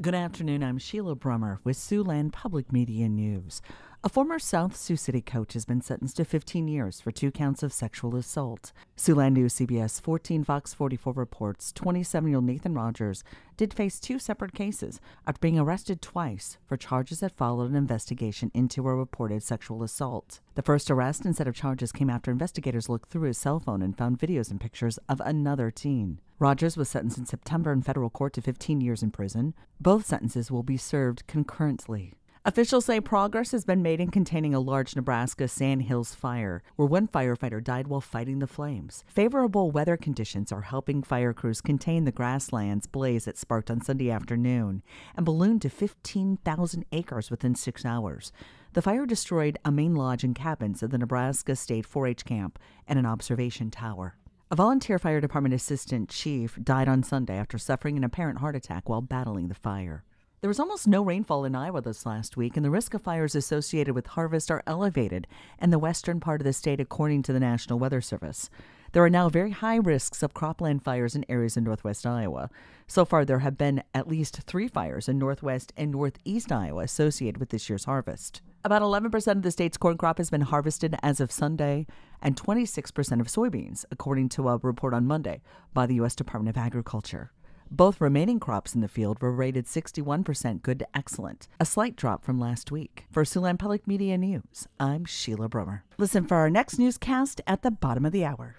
Good afternoon. I'm Sheila Brummer with Siouxland Public Media News. A former South Sioux City coach has been sentenced to 15 years for 2 counts of sexual assault. Siouxland News CBS 14 Fox 44 reports 27-year-old Nathan Rogers did face 2 separate cases after being arrested twice for charges that followed an investigation into a reported sexual assault. The first arrest and set of charges came after investigators looked through his cell phone and found videos and pictures of another teen. Rogers was sentenced in September in federal court to 15 years in prison. Both sentences will be served concurrently. Officials say progress has been made in containing a large Nebraska Sand Hills fire, where one firefighter died while fighting the flames. Favorable weather conditions are helping fire crews contain the grasslands blaze that sparked on Sunday afternoon and ballooned to 15,000 acres within 6 hours. The fire destroyed a main lodge and cabins of the Nebraska State 4-H camp and an observation tower. A volunteer fire department assistant chief died on Sunday after suffering an apparent heart attack while battling the fire. There was almost no rainfall in Iowa this last week, and the risk of fires associated with harvest are elevated in the western part of the state, according to the National Weather Service. There are now very high risks of cropland fires in areas in northwest Iowa. So far, there have been at least 3 fires in northwest and northeast Iowa associated with this year's harvest. About 11% of the state's corn crop has been harvested as of Sunday, and 26% of soybeans, according to a report on Monday by the U.S. Department of Agriculture. Both remaining crops in the field were rated 61% good to excellent, a slight drop from last week. For Siouxland Public Media News, I'm Sheila Brummer. Listen for our next newscast at the bottom of the hour.